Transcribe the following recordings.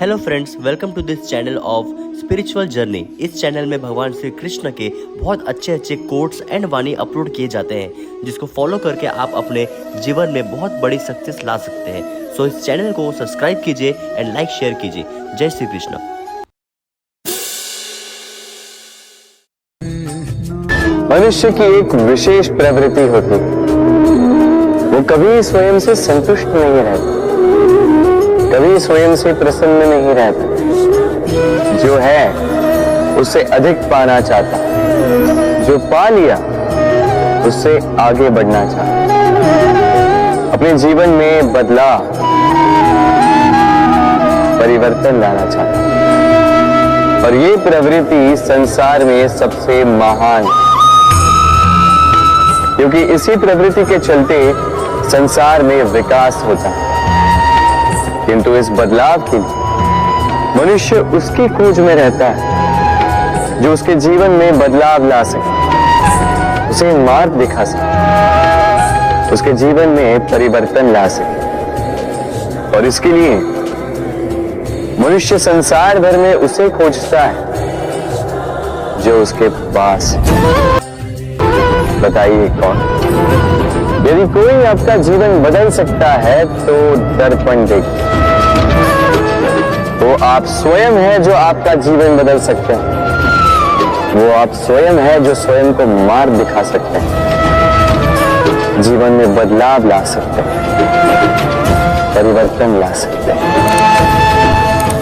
Hello friends, welcome to this channel of spiritual journey. इस channel में भगवान श्री कृष्ण के बहुत अच्छे कोट्स एंड वाणी अपलोड किए जाते हैं, जिसको फॉलो करके आप अपने जीवन में बहुत बड़ी सक्सेस ला सकते हैं। सो इस चैनल को सब्सक्राइब कीजिए एंड लाइक शेयर कीजिए। जय श्री कृष्ण। मनुष्य की एक विशेष प्रवृत्ति होती है, वो कभी स्वयं से संतुष्ट नहीं रहता, कभी स्वयं से प्रसन्न नहीं रहता। जो है उससे अधिक पाना चाहता, जो पा लिया उससे आगे बढ़ना चाहता, अपने जीवन में बदलाव परिवर्तन लाना चाहता। और ये प्रवृत्ति संसार में सबसे महान, क्योंकि इसी प्रवृत्ति के चलते संसार में विकास होता है। किंतु इस बदलाव के लिए मनुष्य उसकी खोज में रहता है जो उसके जीवन में बदलाव ला सके, उसे मार्ग दिखा सके, उसके जीवन में परिवर्तन ला सके। और इसके लिए मनुष्य संसार भर में उसे खोजता है जो उसके पास। बताइए कौन? यदि कोई आपका जीवन बदल सकता है तो दर्पण देखिए। वो आप स्वयं है जो आपका जीवन बदल सकते हैं। वो आप स्वयं है जो स्वयं को मार्ग दिखा सकते हैं, जीवन में बदलाव ला सकते हैं, परिवर्तन ला सकते हैं।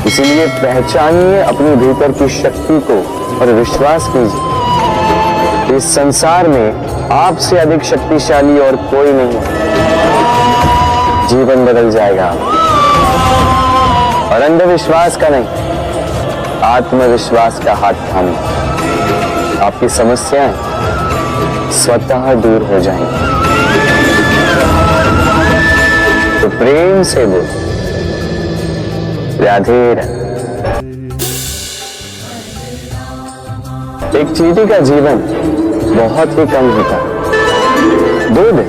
इसीलिए पहचानिए अपने भीतर की शक्ति को और विश्वास कीजिए। इस संसार में आपसे अधिक शक्तिशाली और कोई नहीं है। जीवन बदल जाएगा और अंधविश्वास का नहीं, आत्मविश्वास का हाथ थामिए। आपकी समस्याएं स्वतः दूर हो जाएंगी। तो प्रेम से बोल, राधे राधे। एक चींटी का जीवन बहुत ही कम होता है, 2 दिन,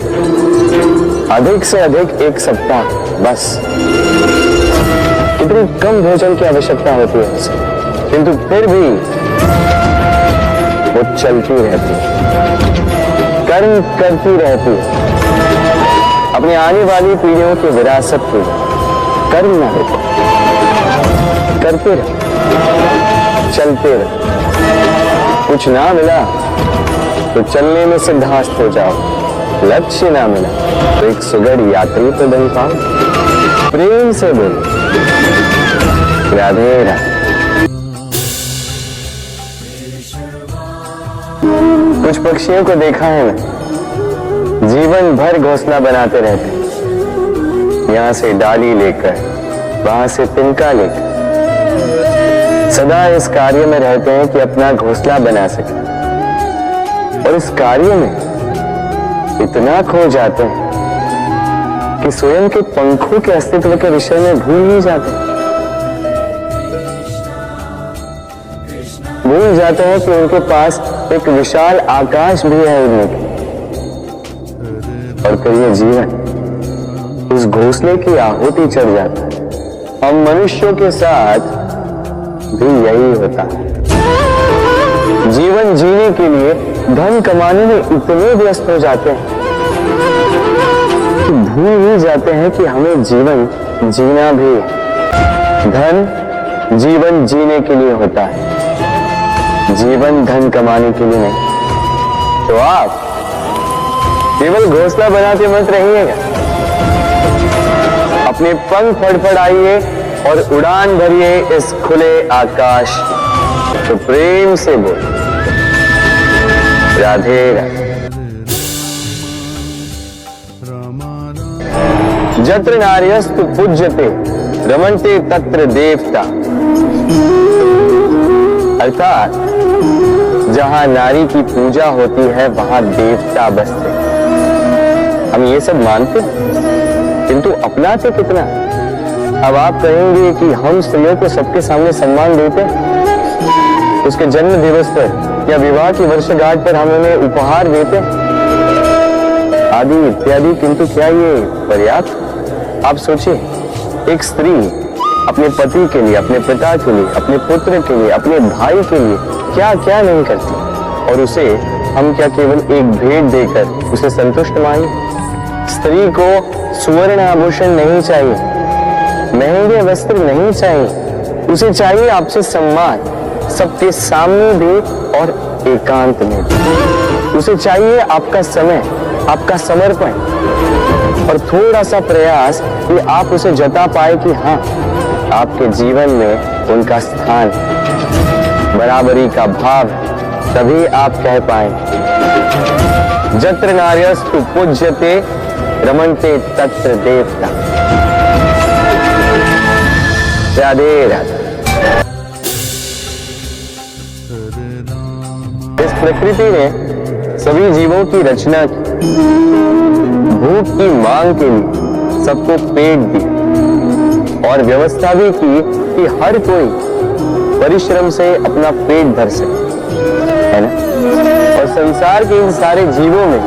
अधिक से अधिक 1 सप्ताह, बस। इतनी कम भोजन की आवश्यकता होती है उसे, किंतु फिर भी वो चलती रहती है, कर्म करती रहती है, अपनी आने वाली पीढ़ियों की विरासत के लिए कर्म न देते, करते रहे, चलते रहे। कुछ ना मिला तो चलने में सिद्धांत हो जाओ, लक्ष्य ना मिला तो एक सुगढ़ यात्री तो बन पाओ। प्रेम से बोलो, राधे राधे। कुछ पक्षियों को देखा है मैं, जीवन भर घोंसला बनाते रहते, यहां से डाली लेकर, वहां से तिनका लेकर, सदा इस कार्य में रहते हैं कि अपना घोंसला बना सके। और इस कार्य में इतना खो जाते हैं कि स्वयं के पंखों के अस्तित्व के विषय में भूल ही जाते हैं। भूल जाते हैं कि उनके पास एक विशाल आकाश भी है उड़ने की। और फिर ये जीवन उस घोंसले की आहुति चढ़ जाता है। हम मनुष्यों के साथ भी यही होता है। जीवन जीने के लिए धन कमाने में इतने व्यस्त हो जाते हैं कि भूल ही जाते हैं कि हमें जीवन जीना भी है। धन जीवन जीने के लिए होता है, जीवन धन कमाने के लिए नहीं। तो आप केवल घोंसला बनाते मत रहिएगा, अपने पंख फड़फड़ाइए और उड़ान भरिए इस खुले आकाश। तो प्रेम से बोल, राधे राधे। जत्र नार्यस्तु पूज्यते रमन्ते तत्र देवता। अर्थात जहां नारी की पूजा होती है वहां देवता बसते। हम ये सब मानते किंतु अपनाते कितना? अब आप कहेंगे कि हम स्त्रियों को सबके सामने सम्मान देते, उसके जन्म दिवस पर या विवाह की वर्षगांठ पर हम उन्हें उपहार देते आदि इत्यादि, किंतु क्या ये पर्याप्त? आप सोचिए, एक स्त्री अपने पति के लिए, अपने पिता के लिए, अपने पुत्र के लिए, अपने भाई के लिए क्या क्या नहीं करती, और उसे हम क्या केवल एक भेंट देकर उसे संतुष्ट माने? स्त्री को सुवर्ण आभूषण नहीं चाहिए, महंगे वस्त्र नहीं चाहिए, उसे चाहिए आपसे सम्मान, सबके सामने भी और एकांत में भी। उसे चाहिए आपका समय, आपका समर्पण और थोड़ा सा प्रयास कि आप उसे जता पाए कि हाँ, आपके जीवन में उनका स्थान, बराबरी का भाव, तभी आप कह पाएंगे जत्र नार्यस्तु पूज्यते रमन्ते तत्र देवता। राधे राधे। इस प्रकृति ने सभी जीवों की रचना की, भूख की मांग के लिए सबको पेट दिया और व्यवस्था भी की कि हर कोई परिश्रम से अपना पेट भर सके, है ना? और संसार के इन सारे जीवों में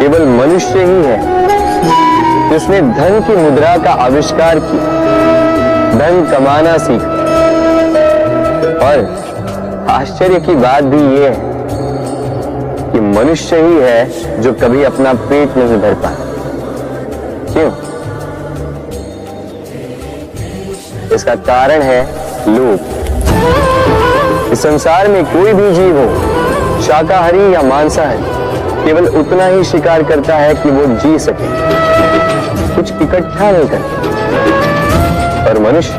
केवल मनुष्य ही है जिसने धन की मुद्रा का आविष्कार किया, धन कमाना सीखा। और आश्चर्य की बात भी यह है कि मनुष्य ही है जो कभी अपना पेट नहीं भर पाया। क्यों? इसका कारण है लोभ। इस संसार में कोई भी जीव हो, शाकाहारी या मांसाहारी, केवल उतना ही शिकार करता है कि वो जी सके, कुछ इकट्ठा नहीं करता। और मनुष्य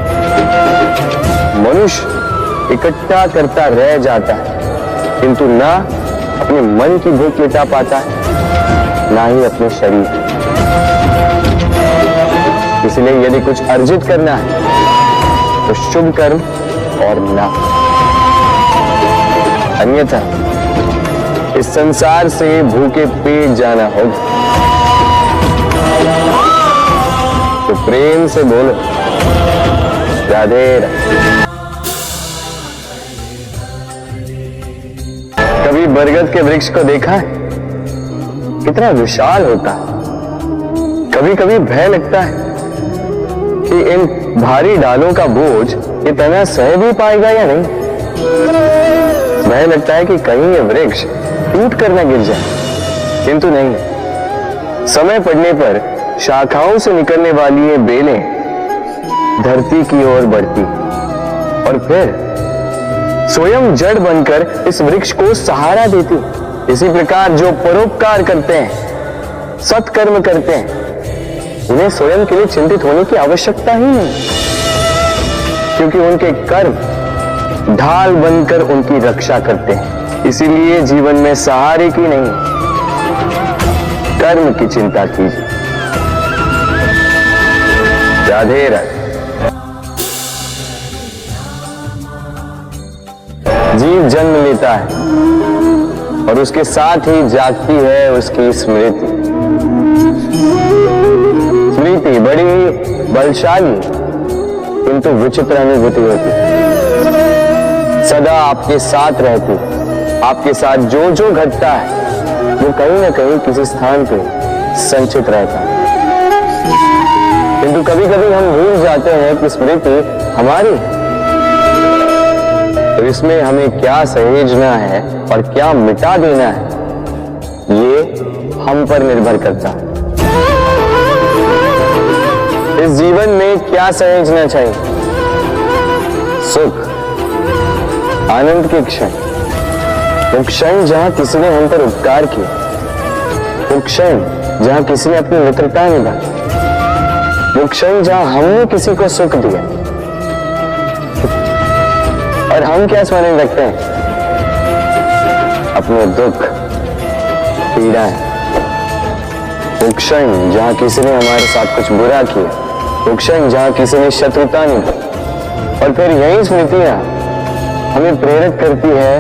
इकट्ठा करता रह जाता है, किंतु ना अपने मन की भूख मिटा पाता है, ना ही अपने शरीर। इसलिए यदि कुछ अर्जित करना है तो शुभ कर्म और ना, अन्यथा इस संसार से भूखे पेट जाना होगा। तो प्रेम से बोलो राधे राधे। कभी बरगद के वृक्ष को देखा है? कितना विशाल होता है। कभी कभी भय लगता है कि इन भारी डालों का बोझ ये तना सह भी पाएगा या नहीं। भय लगता है कि कहीं ये वृक्ष टूट कर न गिर जाए, किंतु नहीं। समय पड़ने पर शाखाओं से निकलने वाली ये बेलें धरती की ओर बढ़ती और फिर स्वयं जड़ बनकर इस वृक्ष को सहारा देती। इसी प्रकार जो परोपकार करते हैं, सत्कर्म करते हैं, उन्हें स्वयं के लिए चिंतित होने की आवश्यकता ही नहीं, क्योंकि उनके कर्म ढाल बनकर उनकी रक्षा करते हैं। इसीलिए जीवन में सहारे की नहीं, कर्म की चिंता कीजिए। राधे राधे। जीव जन्म लेता है और उसके साथ ही जागती है उसकी स्मृति। स्मृति बड़ी बलशाली किंतु विचित्र अनुभूति होती है। सदा आपके साथ रहती है। आपके साथ जो जो घटता है वो कहीं ना कहीं किसी स्थान पे संचित रहता है। किंतु कभी कभी हम भूल जाते हैं कि स्मृति हमारी है। तो इसमें हमें क्या सहेजना है और क्या मिटा देना है, ये हम पर निर्भर करता है। इस जीवन में क्या सहेजना चाहिए? सुख, आनंद के क्षण, वो क्षण जहां किसी ने हम पर उपकार किया, वो क्षण जहां किसी ने अपनी मित्रता निभाई, वो क्षण जहां हमने किसी को सुख दिया। और हम क्या स्मरण रखते हैं? अपने दुख, पीड़ाएं। वो क्षण जहां किसी ने हमारे साथ कुछ बुरा किया, वो क्षण जहां किसी ने शत्रुता निभाई। और फिर यही स्मृतियां हमें प्रेरित करती है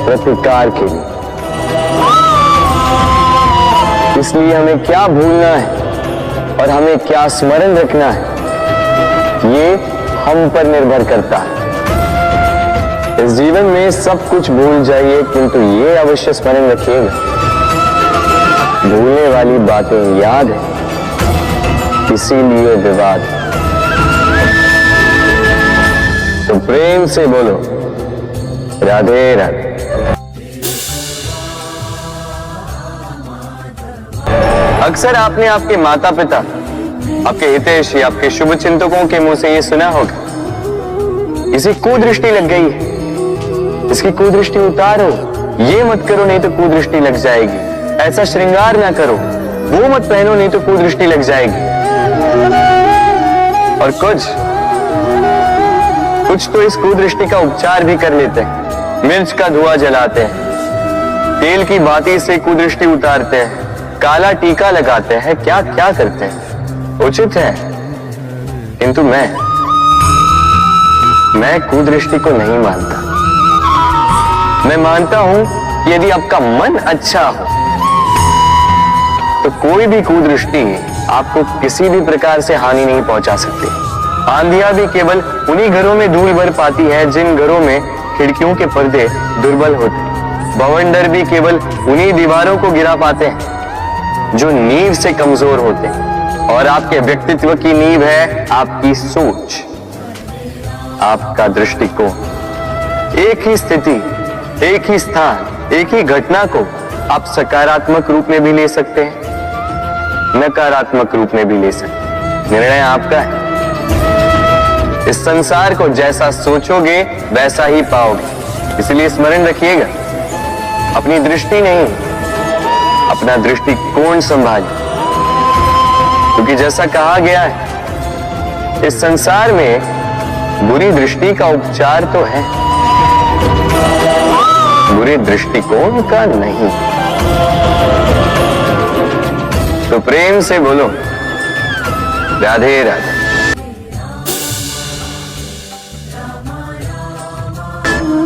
प्रतिकार के लिए। इसलिए हमें क्या भूलना है और हमें क्या स्मरण रखना है, ये हम पर निर्भर करता है। इस जीवन में सब कुछ भूल जाइए, किंतु ये अवश्य स्मरण रखिएगा, भूलने वाली बातें याद है इसीलिए विवाद। तो प्रेम से बोलो राधे राधे। अक्सर आपने आपके माता पिता, आपके हितैषी, आपके शुभ चिंतकों के मुंह से यह सुना होगा, इसे कुदृष्टि लग गई है, इसकी कुदृष्टि उतारो, ये मत करो नहीं तो कुदृष्टि लग जाएगी, ऐसा श्रृंगार ना करो, वो मत पहनो नहीं तो कुदृष्टि लग जाएगी। और कुछ तो इस कुदृष्टि का उपचार भी कर लेते हैं। मिर्च का धुआं जलाते हैं, तेल की बाती से कुदृष्टि उतारते हैं, काला टीका लगाते हैं, क्या क्या करते हैं। उचित है, किंतु मैं कुदृष्टि को नहीं मानता। मैं मानता हूं कि यदि आपका मन अच्छा हो तो कोई भी कुदृष्टि आपको किसी भी प्रकार से हानि नहीं पहुंचा सकती। आंधियां भी केवल उन्हीं घरों में धूल भर पाती है जिन घरों में खिड़कियों के पर्दे दुर्बल होते। बवंडर भी केवल उन्हीं दीवारों को गिरा पाते हैं जो नींव से कमजोर होते हैं। और आपके व्यक्तित्व की नींव है आपकी सोच, आपका दृष्टिकोण। एक ही स्थिति, एक ही स्थान, एक ही घटना को आप सकारात्मक रूप में भी ले सकते हैं, नकारात्मक रूप में भी ले सकते हैं। निर्णय आपका है। इस संसार को जैसा सोचोगे वैसा ही पाओगे। इसलिए स्मरण रखिएगा, अपनी दृष्टि नहीं, अपना दृष्टिकोण संभालिए। क्योंकि जैसा कहा गया है, इस संसार में बुरी दृष्टि का उपचार तो है, बुरे दृष्टिकोण का नहीं। तो प्रेम से बोलो राधे राधे।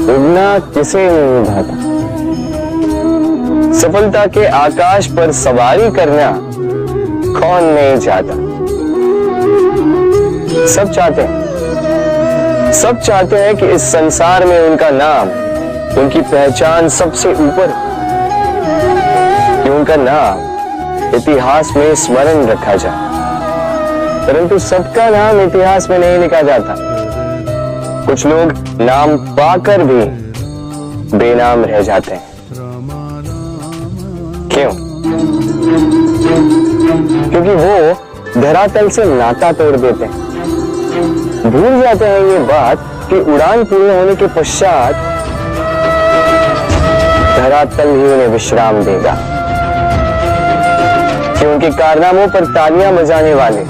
उड़ना किसे नहीं भाता, सफलता के आकाश पर सवारी करना कौन नहीं चाहता। सब चाहते हैं कि इस संसार में उनका नाम, उनकी पहचान सबसे ऊपर, कि उनका नाम इतिहास में स्मरण रखा जाए। परंतु सबका नाम इतिहास में नहीं लिखा जाता। कुछ लोग नाम पाकर भी बेनाम रह जाते हैं। क्यों? क्योंकि वो धरातल से नाता तोड़ देते हैं। भूल जाते हैं ये बात कि उड़ान पूरे होने के पश्चात धरातल ही उन्हें विश्राम देगा, कि उनके कारनामों पर तालियां बजाने वाले,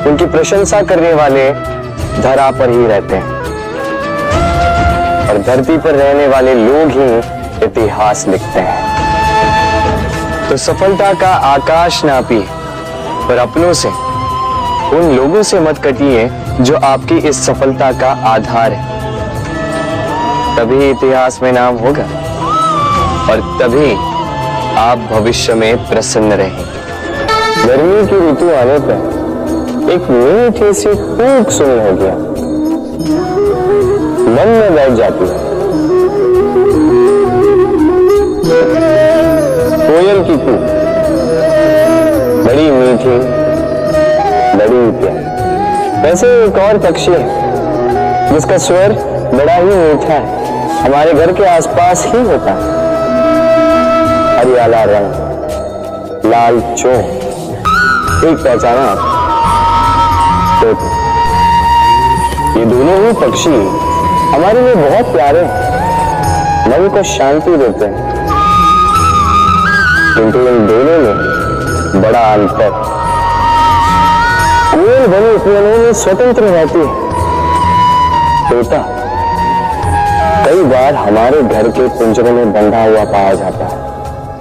उनकी प्रशंसा करने वाले धरा पर ही रहते हैं और धरती पर रहने वाले लोग ही इतिहास लिखते हैं। तो सफलता का आकाश नापी, पर अपनों से, उन लोगों से मत कटिए जो आपकी इस सफलता का आधार है। तभी इतिहास में नाम होगा और तभी आप भविष्य में प्रसन्न रहेंगे। गर्मी की ऋतु आने पर एक मीठी सी कूक सुनी हो गया, मन में बैठ जाती है। कोयल की कूक बड़ी मीठी, बड़ी प्यारी। वैसे एक और पक्षी है जिसका स्वर बड़ा ही मीठा है, हमारे घर के आसपास ही होता है। हरियाला रंग, लाल चोंच, एक पहचाना तोता। ये दोनों ही पक्षी हमारे लिए बहुत प्यारे हैं, मन को शांति देते हैं। किंतु इन दोनों में बड़ा अंतर। कोयल बनी उपवनों में स्वतंत्र रहती है, तोता कई बार हमारे घर के पिंजरों में बंधा हुआ पाया जाता है।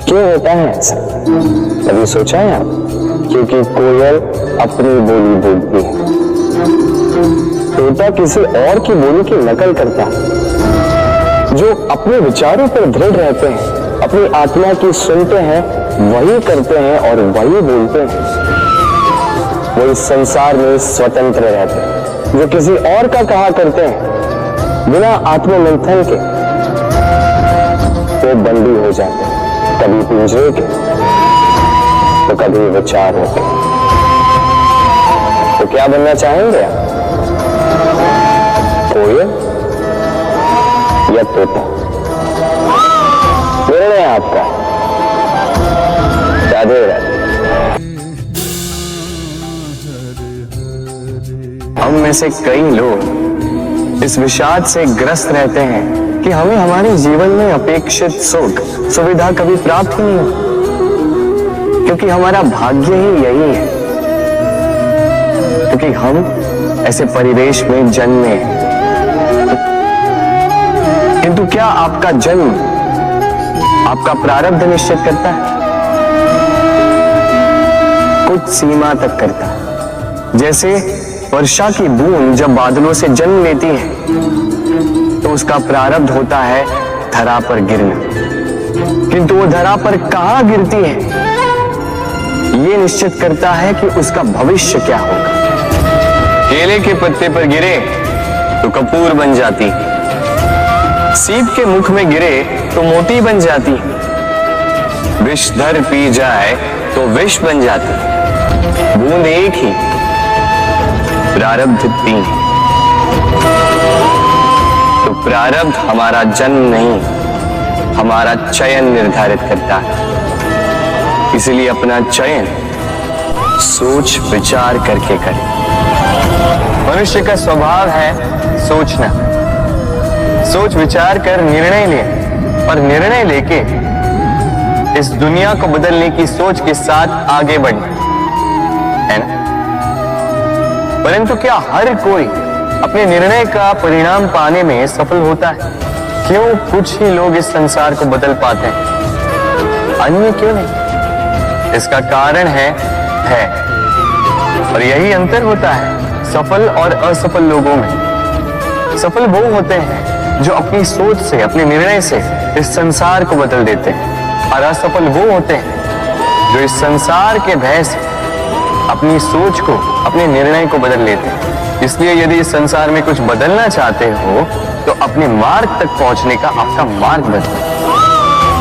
क्यों होता है ऐसा? कभी सोचा है आप? क्योंकि कोयल अपनी बोली बोलती है, तोता किसी और की बोली की नकल करता है। जो अपने विचारों पर दृढ़ रहते हैं, अपनी आत्मा की सुनते हैं, वही करते हैं और वही बोलते हैं। वो इस संसार में स्वतंत्र रहते हैं। जो किसी और का कहा करते हैं बिना आत्ममंथन के, वो बंदी हो जाते हैं, कभी पिंजरे के तो कभी विचारों के। क्या बनना चाहेंगे आप? कोयल या तोता? निर्णय आपका। राधे राधे। हम में से कई लोग इस विषाद से ग्रस्त रहते हैं कि हमें हमारे जीवन में अपेक्षित सुख सुविधा कभी प्राप्त ही नहीं हो, क्योंकि हमारा भाग्य ही यही है, क्योंकि हम ऐसे परिवेश में जन्मे। किंतु क्या आपका जन्म आपका प्रारब्ध निश्चित करता है? कुछ सीमा तक करता है। जैसे वर्षा की बूंद जब बादलों से जन्म लेती है तो उसका प्रारब्ध होता है धरा पर गिरना, किंतु वो धरा पर कहां गिरती है ये निश्चित करता है कि उसका भविष्य क्या होगा। केले के पत्ते पर गिरे तो कपूर बन जाती, सीप के मुख में गिरे तो मोती बन जाती, विषधर पी जाए तो विष बन जाती। बूंद एक ही, प्रारब्ध तीन। तो प्रारब्ध हमारा जन्म नहीं, हमारा चयन निर्धारित करता है। इसलिए अपना चयन सोच विचार करके करें। मनुष्य का स्वभाव है सोचना, सोच विचार कर निर्णय लें और निर्णय लेके इस दुनिया को बदलने की सोच के साथ आगे बढ़ें, है ना? परंतु क्या हर कोई अपने निर्णय का परिणाम पाने में सफल होता है? क्यों कुछ ही लोग इस संसार को बदल पाते हैं, अन्य क्यों नहीं? इसका कारण है और यही अंतर होता है सफल और असफल लोगों में। सफल वो होते हैं जो अपनी सोच से, अपने निर्णय से इस संसार को बदल देते हैं, और असफल वो होते हैं जो इस संसार के भय से अपनी सोच को, अपने निर्णय को बदल लेते हैं। इसलिए यदि इस संसार में कुछ बदलना चाहते हो तो अपने मार्ग तक पहुंचने का आपका मार्ग बदलो,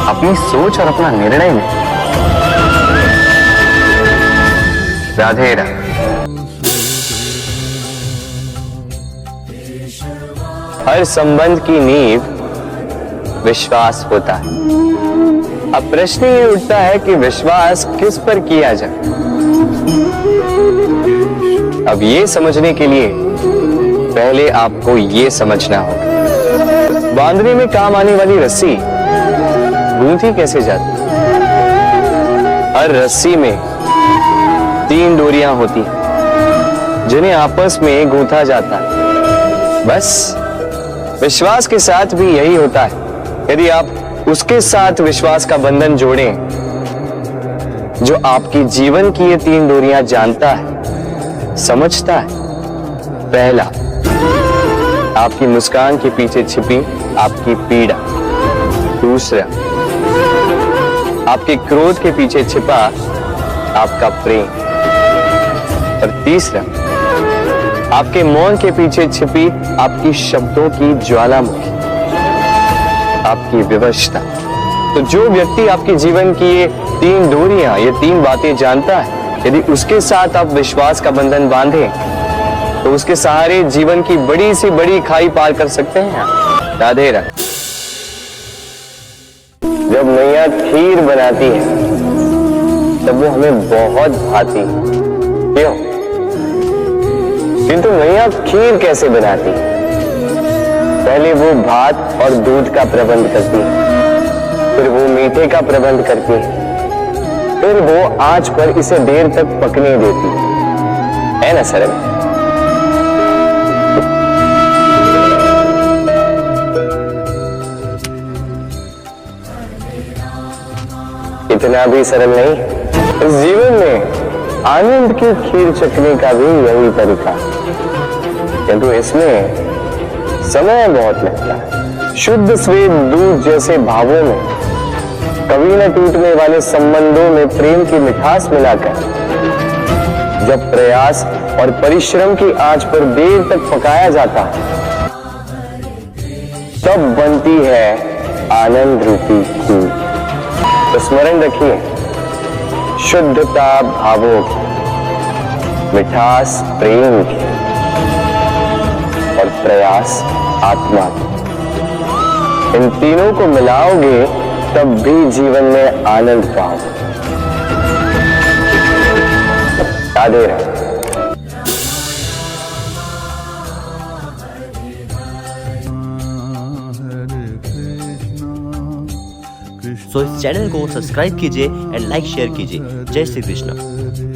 अपनी सोच और अपना निर्णय में। राधे राधे। हर संबंध की नींव विश्वास होता है। अब प्रश्न ये उठता है कि विश्वास किस पर किया जाए। अब ये समझने के लिए पहले आपको ये समझना होगा, बांधने में काम आने वाली रस्सी गूंथी कैसे जाती? हर रस्सी में 3 डोरियां होती हैं जिन्हें आपस में गूंथा जाता है। बस विश्वास के साथ भी यही होता है। यदि आप उसके साथ विश्वास का बंधन जोड़ें जो आपकी जीवन की ये 3 डोरियां जानता है, समझता है। पहला, आपकी मुस्कान के पीछे छिपी आपकी पीड़ा। दूसरा, आपके क्रोध के पीछे छिपा आपका प्रेम। और तीसरा, आपके मौन के पीछे छिपी आपकी शब्दों की ज्वालामुखी, आपकी विवशता। तो जो व्यक्ति आपके जीवन की ये 3 डोरियां, ये 3 बातें जानता है, यदि उसके साथ आप विश्वास का बंधन बांधे तो उसके सहारे जीवन की बड़ी सी बड़ी खाई पार कर सकते हैं। राधे राधे। जब मैया खीर बनाती है तब वो हमें बहुत भाती है, क्यों? किंतु मैया खीर कैसे बनाती है? पहले वो भात और दूध का प्रबंध करती है, फिर वो मीठे का प्रबंध करती है, फिर वो आंच पर इसे देर तक पकने देती है ना सरल? इतना भी सरल नहीं। इस जीवन में आनंद की खीर चखने का भी यही तरीका, किंतु इसमें समय बहुत लगता है। शुद्ध श्वेत दूध जैसे भावों में, कभी न टूटने वाले संबंधों में प्रेम की मिठास मिलाकर जब प्रयास और परिश्रम की आंच पर देर तक पकाया जाता है तब बनती है आनंद रूपी खीर। तो स्मरण रखिए, शुद्धता भावों की, मिठास प्रेम की और प्रयास आत्मा की। इन तीनों को मिलाओगे तब भी जीवन में आनंद पाओगे। राधे राधे। सो इस चैनल को सब्सक्राइब कीजिए एंड लाइक शेयर कीजिए। जय श्री कृष्ण।